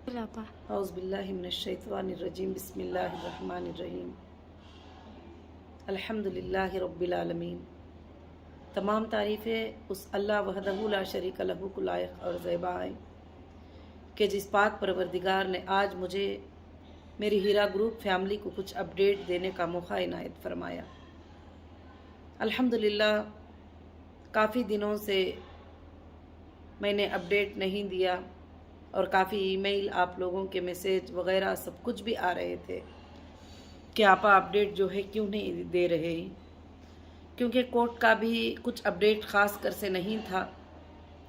اعوذ باللہ من الشیطان الرجیم بسم اللہ الرحمن الرحیم الحمدللہ رب العالمین۔ تمام تعریفیں اس اللہ وحدہ لا شریک لہ کو لائق اور زیبا ہیں کہ جس پاک پروردگار نے آج مجھے میری ہیرا گروپ فیملی کو کچھ اپڈیٹ دینے کا موقع عنایت فرمایا۔ الحمدللہ کافی دنوں سے میں نے اپڈیٹ نہیں دیا اور کافی ای میل آپ لوگوں کے میسیج وغیرہ سب کچھ بھی آ رہے تھے کہ آپا اپڈیٹ جو ہے کیوں نہیں دے رہے ہیں، کیونکہ کورٹ کا بھی کچھ اپڈیٹ خاص کر سے نہیں تھا،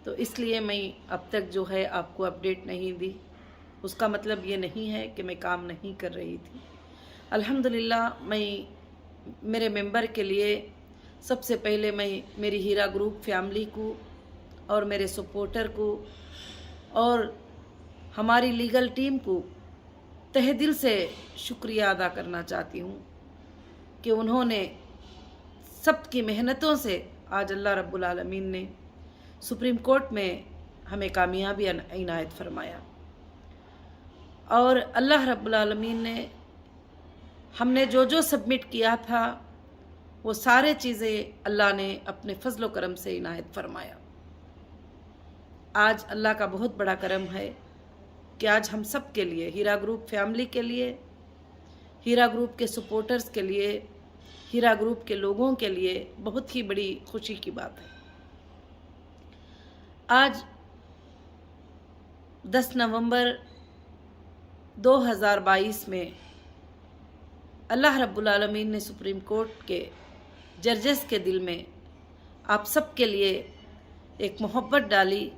تو اس لیے میں اب تک جو ہے آپ کو اپڈیٹ نہیں دی۔ اس کا مطلب یہ نہیں ہے کہ میں کام نہیں کر رہی تھی۔ الحمدللہ میں میرے ممبر کے لیے سب سے پہلے میں میری ہیرا گروپ فیملی کو اور میرے سپورٹر کو اور ہماری لیگل ٹیم کو تہہ دل سے شکریہ ادا کرنا چاہتی ہوں کہ انہوں نے سب کی محنتوں سے آج اللہ رب العالمین نے سپریم کورٹ میں ہمیں کامیابی عنایت فرمایا، اور اللہ رب العالمین نے ہم نے جو سبمٹ کیا تھا وہ سارے چیزیں اللہ نے اپنے فضل و کرم سے عنایت فرمایا۔ آج اللہ کا بہت بڑا کرم ہے کہ آج ہم سب کے لیے، ہیرا گروپ فیملی کے لیے، ہیرا گروپ کے سپورٹرز کے لیے، ہیرا گروپ کے لوگوں کے لیے بہت ہی بڑی خوشی کی بات ہے۔ آج 10 نومبر 2022 میں اللہ رب العالمین نے سپریم کورٹ کے ججز کے دل میں آپ سب کے لیے ایک محبت ڈالی،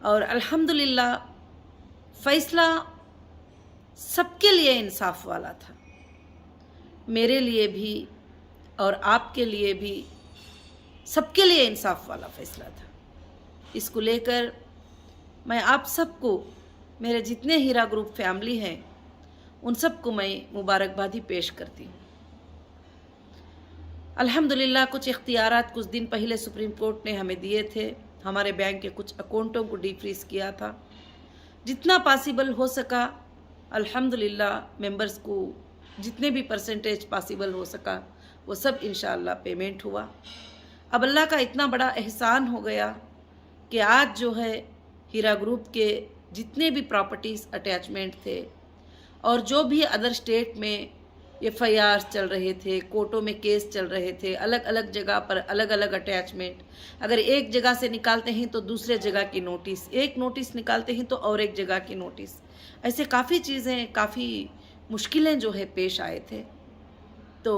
اور الحمدللہ فیصلہ سب کے لیے انصاف والا تھا، میرے لیے بھی اور آپ کے لیے بھی، سب کے لیے انصاف والا فیصلہ تھا۔ اس کو لے کر میں آپ سب کو، میرے جتنے ہیرا گروپ فیملی ہیں ان سب کو میں مبارکبادی پیش کرتی ہوں۔ الحمدللہ کچھ اختیارات کچھ دن پہلے سپریم کورٹ نے ہمیں دیے تھے، ہمارے بینک کے کچھ اکاؤنٹوں کو ڈی فریز کیا تھا، جتنا پاسبل ہو سکا الحمدللہ ممبرز کو جتنے بھی پرسنٹیج پاسبل ہو سکا وہ سب انشاءاللہ پیمنٹ ہوا۔ اب اللہ کا اتنا بڑا احسان ہو گیا کہ آج جو ہے ہیرا گروپ کے جتنے بھی پراپرٹیز اٹیچمنٹ تھے اور جو بھی ادر اسٹیٹ میں ایف آئی آر چل رہے تھے، کورٹوں میں کیس چل رہے تھے، الگ الگ جگہ پر الگ الگ اٹیچمنٹ، اگر ایک جگہ سے نکالتے ہیں تو دوسرے جگہ کی نوٹس، ایک نوٹس نکالتے ہیں تو اور ایک جگہ کی نوٹس، ایسے کافی چیزیں، کافی مشکلیں جو ہے پیش آئے تھے۔ تو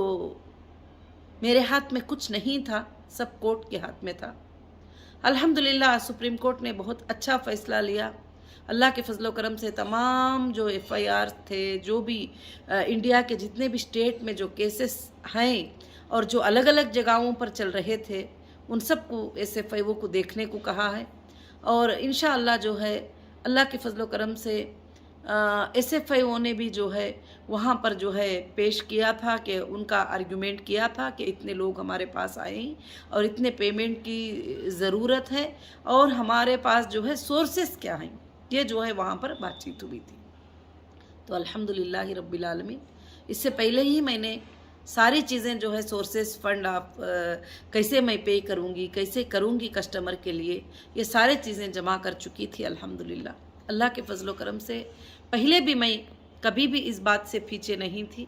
میرے ہاتھ میں کچھ نہیں تھا، سب کورٹ کے ہاتھ میں تھا۔ الحمدللہ سپریم کورٹ نے بہت اچھا فیصلہ لیا۔ اللہ کے فضل و کرم سے تمام جو ایف آئی آر تھے، جو بھی انڈیا کے جتنے بھی اسٹیٹ میں جو کیسز ہیں اور جو الگ الگ جگہوں پر چل رہے تھے، ان سب کو ایس ایف آئی او کو دیکھنے کو کہا ہے، اور انشاءاللہ جو ہے اللہ کے فضل و کرم سے ایس ایف آئی او نے بھی جو ہے وہاں پر جو ہے پیش کیا تھا کہ ان کا آرگیومنٹ کیا تھا کہ اتنے لوگ ہمارے پاس آئے ہیں اور اتنے پیمنٹ کی ضرورت ہے، اور ہمارے پاس جو ہے سورسز کیا ہیں، یہ جو ہے وہاں پر بات چیت ہوئی تھی۔ تو الحمدللہ رب العالمین اس سے پہلے ہی میں نے ساری چیزیں جو ہے سورسز، فنڈ آپ کیسے میں پے کروں گی، کیسے کروں گی کسٹمر کے لیے، یہ سارے چیزیں جمع کر چکی تھی الحمدللہ۔ اللہ کے فضل و کرم سے پہلے بھی میں کبھی بھی اس بات سے پیچھے نہیں تھی،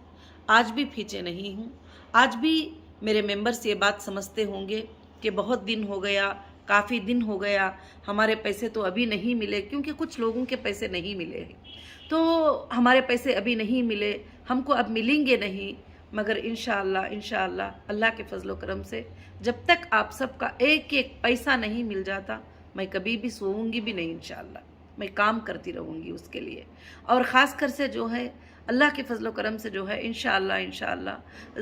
آج بھی پیچھے نہیں ہوں۔ آج بھی میرے ممبرز یہ بات سمجھتے ہوں گے کہ بہت دن ہو گیا، کافی دن ہو گیا، ہمارے پیسے تو ابھی نہیں ملے، کیونکہ کچھ لوگوں کے پیسے نہیں ملے ہیں، تو ہمارے پیسے ابھی نہیں ملے، ہم کو اب ملیں گے نہیں، مگر انشاءاللہ اللہ کے فضل و کرم سے جب تک آپ سب کا ایک ایک پیسہ نہیں مل جاتا میں کبھی بھی سوؤں گی بھی نہیں، انشاءاللہ میں کام کرتی رہوں گی اس کے لیے۔ اور خاص کر سے جو ہے اللہ کے فضل و کرم سے جو ہے انشاءاللہ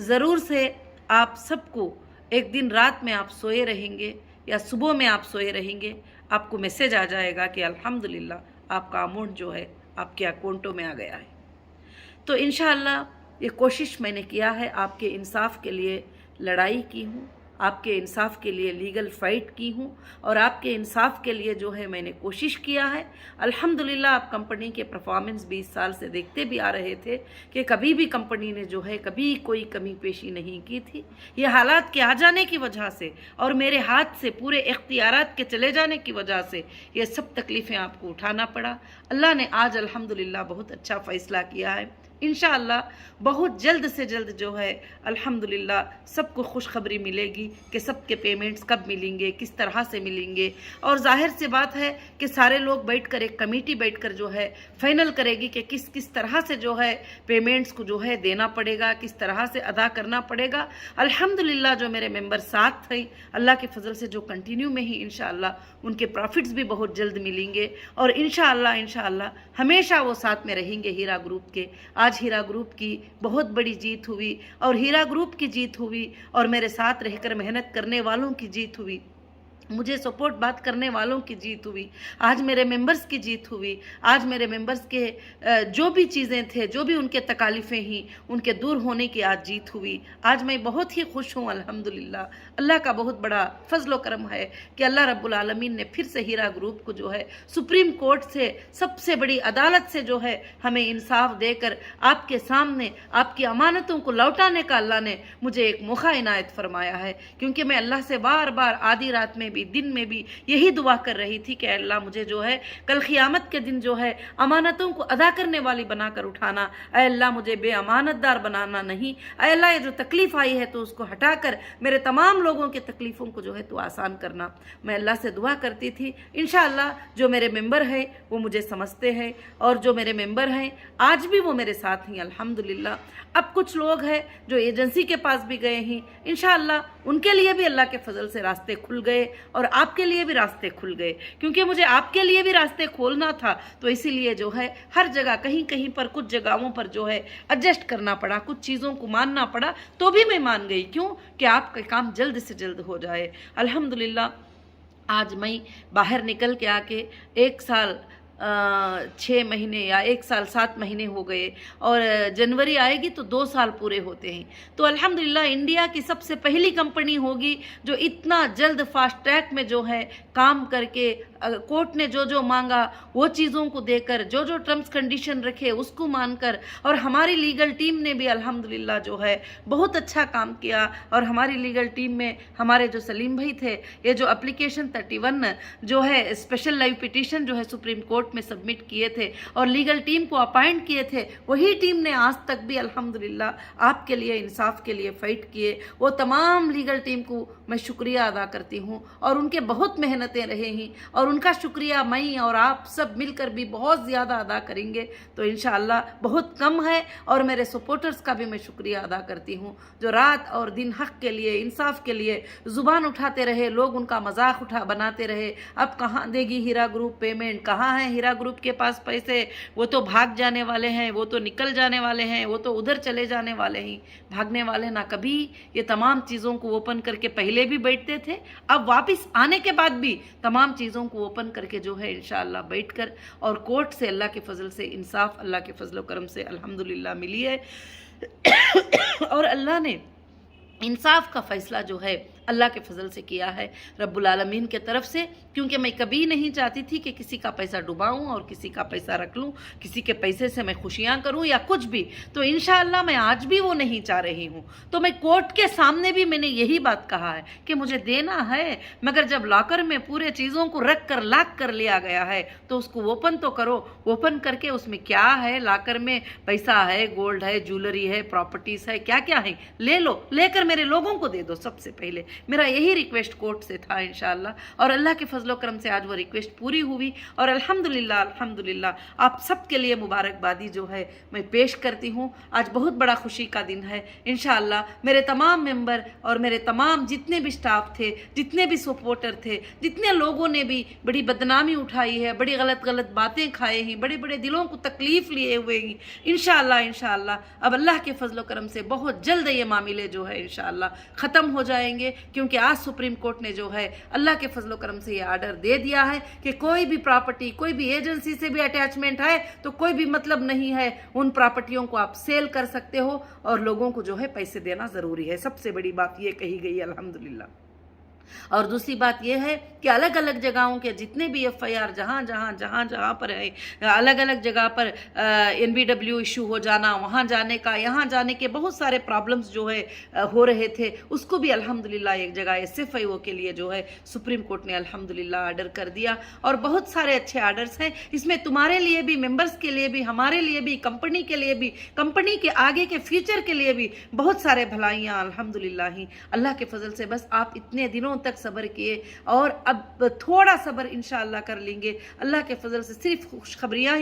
ضرور سے آپ سب کو ایک دن رات میں آپ سوئے رہیں گے یا صبح میں آپ سوئے رہیں گے، آپ کو میسیج آ جائے گا کہ الحمدللہ آپ کا اماؤنٹ جو ہے آپ کے اکاؤنٹوں میں آ گیا ہے۔ تو انشاءاللہ یہ کوشش میں نے کیا ہے، آپ کے انصاف کے لیے لڑائی کی ہوں، आपके इंसाफ के लिए लीगल फ़ाइट की हूँ और आपके इंसाफ के लिए जो है मैंने कोशिश किया है। अल्हम्दुलिल्लाह आप कंपनी के परफॉर्मेंस 20 साल से देखते भी आ रहे थे कि कभी भी कंपनी ने जो है कभी कोई कमी पेशी नहीं की थी। ये हालात के आ जाने की वजह से और मेरे हाथ से पूरे इख्तियारात के चले जाने की वजह से ये सब तकलीफ़ें आपको उठाना पड़ा। अल्लाह ने आज अल्हम्दुलिल्लाह बहुत अच्छा फ़ैसला किया है। इंशाअल्लाह बहुत जल्द से जल्द जो है अल्हम्दुलिल्लाह सबको खुशखबरी मिलेगी कि सबके पेमेंट्स कब मिलेंगे, किस तरह से मिलेंगे। और जाहिर सी बात है कि सारे लोग बैठकर एक कमेटी बैठकर जो है फाइनल करेगी कि किस किस तरह से जो है पेमेंट्स को जो है देना पड़ेगा, किस तरह से अदा करना पड़ेगा। अल्हम्दुलिल्लाह जो मेरे मेंबर साथ हैं अल्लाह के फजल से जो कंटिन्यू में ही इंशाअल्लाह उनके प्रॉफिट्स भी बहुत जल्द मिलेंगे और इंशाअल्लाह हमेशा वो साथ में रहेंगे हीरा ग्रुप के। आज हीरा ग्रुप की बहुत बड़ी जीत हुई और हीरा ग्रुप की जीत हुई और मेरे साथ रहकर मेहनत करने वालों की जीत हुई, मुझे सपोर्ट बात करने वालों की जीत हुई। आज मेरे मेंबर्स की जीत हुई। आज मेरे मेंबर्स के जो भी चीज़ें थे, जो भी उनके तकालीफ़ें ही उनके दूर होने की आज जीत हुई। आज मैं बहुत ही खुश हूँ अल्हम्दुलिल्लाह। अल्लाह का बहुत बड़ा फजल करम है कि अल्लाह रब्बुल आलमीन ने फिर से हीरा ग्रुप को जो है सुप्रीम कोर्ट से सबसे बड़ी अदालत से जो है हमें इंसाफ देकर आपके सामने आपकी अमानतों को लौटाने का अल्लाह ने मुझे एक मौका इनायत फरमाया है। क्योंकि मैं अल्लाह से बार बार आधी रात में भी दिन में भी यही दुआ कर रही थी कि अल्लाह मुझे जो है कल क़ियामत के दिन जो है अमानतों को अदा करने वाली बनाकर उठाना। ऐ अल्लाह मुझे बेअमानतदार बनाना नहीं। ऐ अल्लाह ये जो तकलीफ़ आई है तो उसको हटाकर मेरे तमाम लोगों के तकलीफ़ों को जो है तो आसान करना। मैं अल्लाह से दुआ करती थी। इंशाअल्लाह जो मेरे मेंबर हैं वो मुझे समझते हैं और जो मेरे मेंबर हैं आज भी वो मेरे साथ हैं अल्हम्दुलिल्लाह। अब कुछ लोग हैं जो एजेंसी के पास भी गए हैं, इंशाअल्लाह उनके लिए भी अल्लाह के फजल से रास्ते खुल गए और आपके लिए भी रास्ते खुल गए। क्योंकि मुझे आपके लिए भी रास्ते खोलना था तो इसीलिए जो है हर जगह कहीं कहीं पर कुछ जगहों पर जो है एडजस्ट करना पड़ा, कुछ चीज़ों को मानना पड़ा, तो भी मैं मान गई। क्यों कि आपका काम जल्द से जल्द हो जाए। अल्हम्दुलिल्लाह आज मैं बाहर निकल के आके 1 साल 6 महीने या 1 साल 7 महीने हो गए और जनवरी आएगी तो 2 साल पूरे होते हैं। तो अल्हम्दुलिल्लाह इंडिया की सबसे पहली कंपनी होगी जो इतना जल्द फास्ट ट्रैक में जो है काम करके कोर्ट ने जो जो मांगा वो चीज़ों को देकर, जो जो टर्म्स कंडीशन रखे उसको मानकर, और हमारी लीगल टीम ने भी अल्हम्दुलिल्लाह जो है बहुत अच्छा काम किया। और हमारी लीगल टीम में हमारे जो सलीम भाई थे, ये जो एप्लीकेशन 31 जो है स्पेशल लाइव पिटीशन जो है सुप्रीम कोर्ट में सबमिट किए थे और लीगल टीम को अपॉइंट किए थे, वही टीम ने आज तक भी अल्हम्दुलिल्लाह आपके लिए इंसाफ के लिए फ़ाइट किए। वो तमाम लीगल टीम को मैं शुक्रिया अदा करती हूँ और उनके बहुत मेहनतें रहे हैं और उनका शुक्रिया मैं और आप सब मिलकर भी बहुत ज़्यादा अदा करेंगे तो इंशाअल्लाह बहुत कम है। और मेरे सपोर्टर्स का भी मैं शुक्रिया अदा करती हूँ जो रात और दिन हक़ के लिए, इंसाफ के लिए ज़ुबान उठाते रहे। लोग उनका मजाक बनाते रहे, अब कहाँ देगी हीरा ग्रुप पेमेंट, कहाँ है हीरा ग्रुप के पास पैसे, वो तो भाग जाने वाले हैं, वो तो निकल जाने वाले हैं, वो तो उधर चले जाने वाले हैं। भागने वाले ना कभी। ये तमाम चीज़ों को ओपन करके पहले भी बैठते थे, अब वापस आने के बाद भी तमाम चीज़ों को ओपन करके जो है इंशाअल्लाह बैठकर, और कोर्ट से अल्लाह के फजल से इंसाफ अल्लाह के फजल करम से अल्हम्दुलिल्लाह मिली है। और अल्लाह ने इंसाफ का फ़ैसला जो है अल्लाह के फजल से किया है रब्बुल आलमीन के तरफ से। क्योंकि मैं कभी नहीं चाहती थी कि किसी का पैसा डुबाऊं और किसी का पैसा रख लूं, किसी के पैसे से मैं खुशियां करूं या कुछ भी। तो इंशाअल्लाह मैं आज भी वो नहीं चाह रही हूं। तो मैं कोर्ट के सामने भी मैंने यही बात कहा है कि मुझे देना है, मगर जब लॉकर में पूरे चीज़ों को रख कर लॉक कर लिया गया है तो उसको ओपन तो करो। ओपन करके उसमें क्या है, लॉकर में पैसा है, गोल्ड है, ज्वेलरी है, प्रॉपर्टीज़ है, क्या क्या है, ले लो, लेकर मेरे लोगों को दे दो। सबसे पहले मेरा यही रिक्वेस्ट कोर्ट से था इंशाअल्लाह, और अल्लाह के फजलो करम से आज वो रिक्वेस्ट पूरी हुई। और अल्हम्दुलिल्लाह अल्हम्दुलिल्लाह आप सब के लिए मुबारकबादी जो है मैं पेश करती हूँ। आज बहुत बड़ा खुशी का दिन है। इंशाअल्लाह मेरे तमाम मेंबर और मेरे तमाम जितने भी स्टाफ थे, जितने भी सपोर्टर थे, जितने लोगों ने भी बड़ी बदनामी उठाई है, बड़ी गलत गलत बातें खाए हैं, बड़े बड़े दिलों को तकलीफ़ लिए हुए हैं, इंशाअल्लाह इंशाअल्लाह अब अल्लाह के फजलो करम से बहुत जल्द ये मामले जो है इंशाअल्लाह ख़त्म हो जाएंगे। क्योंकि आज सुप्रीम कोर्ट ने जो है अल्लाह के फजल करम से ये आर्डर दे दिया है कि कोई भी प्रॉपर्टी, कोई भी एजेंसी से भी अटैचमेंट है तो कोई भी मतलब नहीं है, उन प्रॉपर्टियों को आप सेल कर सकते हो और लोगों को जो है पैसे देना ज़रूरी है। सबसे बड़ी बात ये कही गई है अल्हम्दुलिल्लाह। और दूसरी बात यह है कि अलग अलग जगहों के जितने भी FIR जहाँ पर है, अलग अलग जगह पर NBW इशू हो जाना, वहाँ जाने का, यहाँ जाने के बहुत सारे प्रॉब्लम्स जो है हो रहे थे, उसको भी अल्हम्दुलिल्लाह एक जगह SFIO के लिए जो है सुप्रीम कोर्ट ने अल्हम्दुलिल्लाह आर्डर कर दिया। और बहुत सारे अच्छे आर्डर्स हैं इसमें, तुम्हारे लिए भी, मेंबर्स के लिए भी, हमारे लिए भी, कंपनी के लिए भी, कंपनी के आगे के फ्यूचर के लिए भी बहुत सारे भलाइयाँ अल्हम्दुलिल्लाह ही अल्लाह के फजल से। बस आप इतने दिनों तक सब्र किए और अब थोड़ा सब्र इंशाअल्लाह कर लेंगे, अल्लाह के फजल से सिर्फ खुशखबरियाँ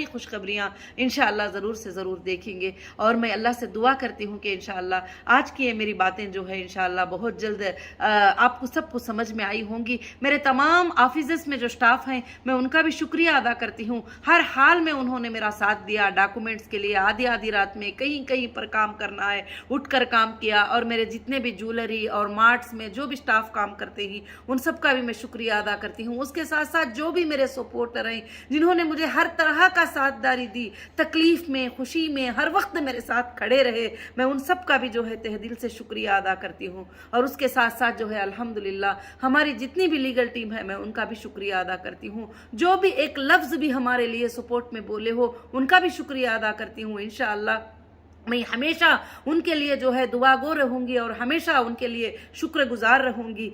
इंशाअल्लाह ज़रूर से ज़रूर देखेंगे। और मैं अल्लाह से दुआ करती हूँ कि इंशाअल्लाह आज की ये मेरी बातें जो है इंशाअल्लाह बहुत जल्द आपको सबको समझ में आई होंगी। मेरे तमाम ऑफिसेस में जो स्टाफ हैं मैं उनका भी शुक्रिया अदा करती हूँ, हर हाल में उन्होंने मेरा साथ दिया। डॉक्यूमेंट्स के लिए आधी आधी रात में कहीं कहीं पर काम करना है, उठकर काम किया। और मेरे जितने भी ज्वेलरी और मार्ट्स में जो भी स्टाफ काम करते हैं उन सब का भी मैं शुक्रिया अदा करती हूँ। उसके साथ साथ जो भी मेरे सपोर्टर हैं जिन्होंने मुझे हर तरह का साथदारी दी, तकलीफ में, खुशी में, हर वक्त मेरे साथ खड़े रहे, मैं उन सब का भी जो है तहे दिल से शुक्रिया अदा करती हूँ। और उसके साथ साथ जो है अल्हम्दुलिल्लाह हमारी जितनी भी लीगल टीम है मैं उनका भी शुक्रिया अदा करती हूँ। जो भी एक लफ्ज़ भी हमारे लिए सपोर्ट में बोले हो उनका भी शुक्रिया अदा करती हूँ। इंशाअल्लाह मैं हमेशा उनके लिए जो है दुआगो रहूँगी और हमेशा उनके लिए शुक्रगुजार रहूँगी।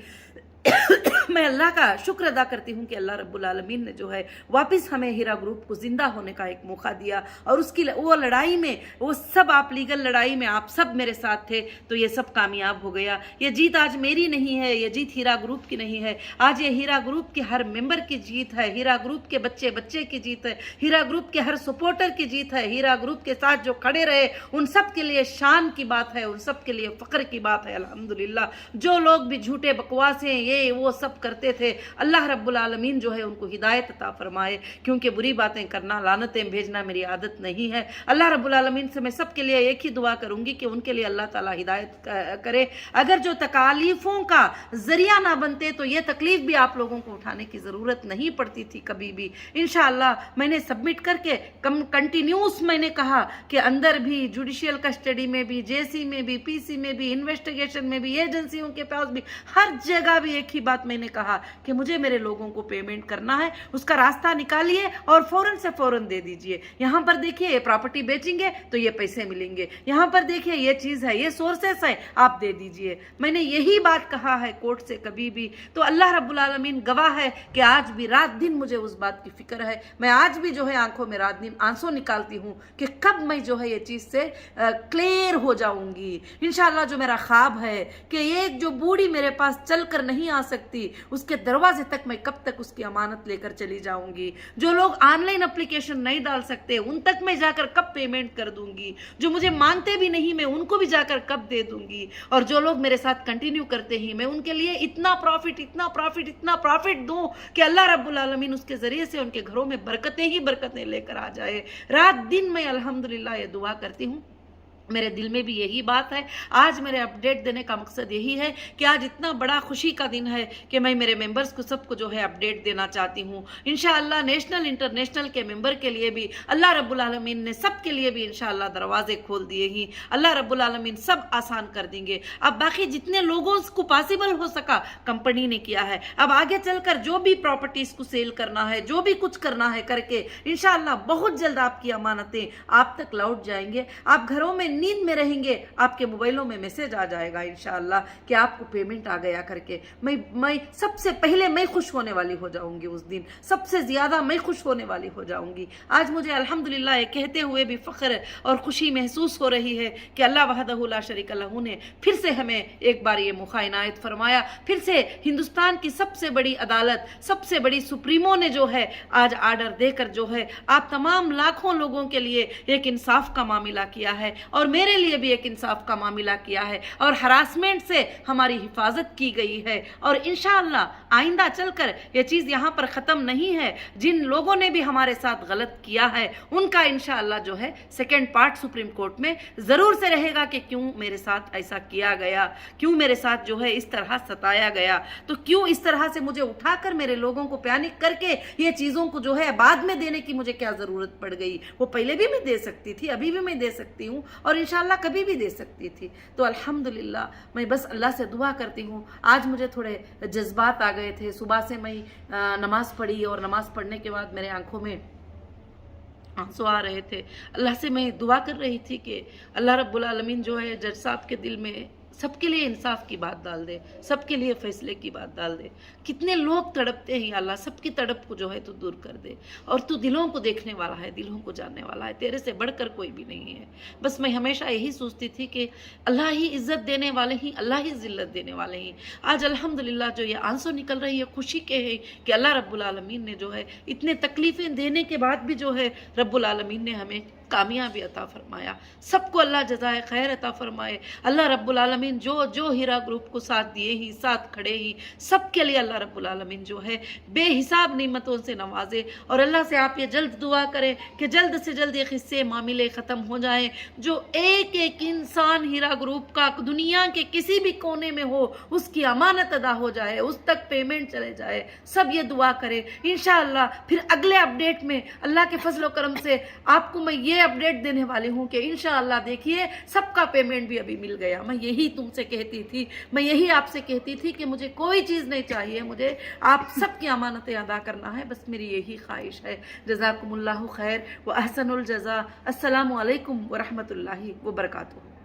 मैं अल्लाह का शुक्र अदा करती हूँ कि अल्लाह रब्बुल आलमीन ने जो है वापस हमें हीरा ग्रुप को जिंदा होने का एक मौका दिया। और उसकी वो लड़ाई में, वो सब आप लीगल लड़ाई में आप सब मेरे साथ थे तो ये सब कामयाब हो गया। ये जीत आज मेरी नहीं है, ये जीत हीरा ग्रुप की नहीं है, आज ये हीरा ग्रुप के हर मेंबर की जीत है, हीरा ग्रुप के बच्चे बच्चे की जीत है, हीरा ग्रुप के हर सपोर्टर की जीत है। हीरा ग्रुप के साथ जो खड़े रहे उन सब के लिए शान की बात है, उन सब के लिए फ़ख्र की बात है अल्हम्दुलिल्लाह। जो लोग भी झूठे बकवासें ये वो सब करते थे, अल्लाह रब्बुल आलमीन जो है उनको हिदायत अता फरमाए, क्योंकि बुरी बातें करना, लानतें भेजना मेरी आदत नहीं है। अल्लाह रब्बुल आलमीन से मैं सबके लिए एक ही दुआ करूंगी कि उनके लिए अल्लाह ताला हिदायत करे। अगर जो तकालीफों का जरिया ना बनते तो ये तकलीफ भी आप लोगों को उठाने की ज़रूरत नहीं पड़ती थी कभी भी। इंशाअल्लाह मैंने सबमिट करके कंटिन्यूस मैंने कहा कि अंदर भी, जुडिशियल कस्टडी में भी, JC में भी, PC में भी, इन्वेस्टिगेशन में भी, एजेंसियों के पास भी, हर जगह भी एक ही बात मैंने कहा कि मुझे मेरे लोगों को पेमेंट करना है, उसका रास्ता निकालिए और फौरन से फौरन दे दीजिए। यहाँ पर देखिए ये प्रॉपर्टी बेचेंगे तो ये पैसे मिलेंगे, यहाँ पर देखिए ये चीज़ है, ये सोर्सेस है, आप दे दीजिए। मैंने यही बात कहा है कोर्ट से कभी भी। तो अल्लाह रब्बुल आलमीन गवाह है कि आज भी रात दिन मुझे उस बात की फिक्र है। मैं आज भी जो है आंखों में रात दिन आंसू निकालती हूँ कि कब मैं जो है ये चीज़ से क्लियर हो जाऊंगी। इंशाअल्लाह जो मेरा ख्वाब है कि एक जो बूढ़ी मेरे पास चल कर नहीं आ सकती उसके दरवाजे तक मैं कब तक उसकी अमानत लेकर चली जाऊंगी। जो लोग ऑनलाइन एप्लीकेशन नहीं डाल सकते उन तक मैं जाकर कब पेमेंट कर दूंगी। जो मुझे मानते भी नहीं मैं उनको भी जाकर कब दे दूंगी। और जो लोग मेरे साथ कंटिन्यू करते हैं मैं उनके लिए इतना प्रॉफिट दूं कि अल्लाह रब्बुल आलमीन उसके जरिए से उनके घरों में बरकतें ही बरकतें लेकर आ जाए। रात दिन मैं अल्हम्दुलिल्लाह ये दुआ करती हूँ। मेरे दिल में भी यही बात है। आज मेरे अपडेट देने का मकसद यही है कि आज इतना बड़ा खुशी का दिन है कि मैं मेरे मेंबर्स को सबको जो है अपडेट देना चाहती हूँ। इंशाअल्लाह नेशनल इंटरनेशनल के मेंबर के लिए भी अल्लाह रब्बुल आलमीन ने सबके लिए भी इंशाअल्लाह दरवाजे खोल दिए ही। अल्लाह रब्बुल आलमीन सब आसान कर देंगे। अब बाकी जितने लोगों को पॉसिबल हो सका कंपनी ने किया है। अब आगे चलकर जो भी प्रॉपर्टीज को सेल करना है, जो भी कुछ करना है करके इंशाअल्लाह बहुत जल्द आपकी अमानतें आप तक लौट जाएंगे। आप घरों में नींद में रहेंगे, आपके मोबाइलों में मैसेज आ जाएगा इंशाअल्लाह कि आपको पेमेंट आ गया करके। मैं सबसे पहले मैं खुश होने वाली हो जाऊंगी उस दिन, सबसे ज्यादा मैं खुश होने वाली हो जाऊंगी। आज मुझे अल्हम्दुलिल्लाह ये कहते हुए भी फख्र और खुशी महसूस हो रही है कि अल्लाह वहदहु ला शरीका लहू ने फिर से हमें एक बार ये मौका इनायत फरमाया। फिर से हिंदुस्तान की सबसे बड़ी अदालत, सबसे बड़ी सुप्रीमो ने जो है आज आर्डर देकर जो है आप तमाम लाखों लोगों के लिए एक इंसाफ का मामला किया है। और اور میرے لیے بھی ایک انصاف کا معاملہ کیا ہے اور ہراسمنٹ سے ہماری حفاظت کی گئی ہے، اور انشاءاللہ آئندہ چل کر یہ چیز یہاں پر ختم نہیں ہے۔ جن لوگوں نے بھی ہمارے ساتھ غلط کیا ہے ان کا انشاءاللہ جو ہے سیکنڈ پارٹ سپریم کورٹ میں ضرور سے رہے گا کہ کیوں میرے ساتھ ایسا کیا گیا، کیوں میرے ساتھ جو ہے اس طرح ستایا گیا، تو کیوں اس طرح سے مجھے اٹھا کر میرے لوگوں کو پینک کر کے یہ چیزوں کو جو ہے بعد میں دینے کی مجھے کیا ضرورت پڑ گئی۔ وہ پہلے بھی میں دے سکتی تھی، ابھی بھی میں دے سکتی ہوں، اور انشاءاللہ کبھی بھی دے سکتی تھی۔ تو الحمدللہ میں بس اللہ سے دعا کرتی ہوں۔ آج مجھے تھوڑے جذبات آ گئے تھے، صبح سے میں نماز پڑھی اور نماز پڑھنے کے بعد میرے آنکھوں میں آنسو آ رہے تھے۔ اللہ سے میں دعا کر رہی تھی کہ اللہ رب العالمین جو ہے جج صاحب کے دل میں سب کے لیے انصاف کی بات ڈال دے، سب کے لیے فیصلے کی بات ڈال دے۔ کتنے لوگ تڑپتے ہیں، اللہ سب کی تڑپ کو جو ہے تو دور کر دے، اور تو دلوں کو دیکھنے والا ہے، دلوں کو جاننے والا ہے، تیرے سے بڑھ کر کوئی بھی نہیں ہے۔ بس میں ہمیشہ یہی سوچتی تھی کہ اللہ ہی عزت دینے والے ہیں، اللہ ہی ذلت دینے والے ہیں۔ آج الحمدللہ جو یہ آنسو نکل رہی ہے خوشی کے ہیں کہ اللہ رب العالمین نے جو ہے اتنے تکلیفیں دینے کے بعد بھی جو ہے رب العالمین نے ہمیں کامیابی عطا فرمایا۔ سب کو اللہ جزائے خیر عطا فرمائے۔ اللہ رب العالمین جو ہیرا گروپ کو ساتھ دیے ہی، ساتھ کھڑے ہی، سب کے لیے اللہ رب العالمین جو ہے بے حساب نعمتوں سے نوازے، اور اللہ سے آپ یہ جلد دعا کریں کہ جلد سے جلد یہ قصے معاملے ختم ہو جائیں۔ جو ایک ایک انسان ہیرا گروپ کا دنیا کے کسی بھی کونے میں ہو، اس کی امانت ادا ہو جائے، اس تک پیمنٹ چلے جائے، سب یہ دعا کریں۔ انشاءاللہ پھر اگلے اپڈیٹ میں اللہ کے فضل و کرم سے آپ کو میں یہ اپڈیٹ دینے والی ہوں کہ انشاءاللہ دیکھیے سب کا پیمنٹ بھی ابھی مل گیا۔ میں یہی تم سے کہتی تھی، میں یہی آپ سے کہتی تھی کہ مجھے کوئی چیز نہیں چاہیے، مجھے آپ سب کی امانتیں ادا کرنا ہے، بس میری یہی خواہش ہے۔ جزاکم اللہ خیر و احسن الجزا۔ السلام علیکم ورحمۃ اللہ وبرکاتہ۔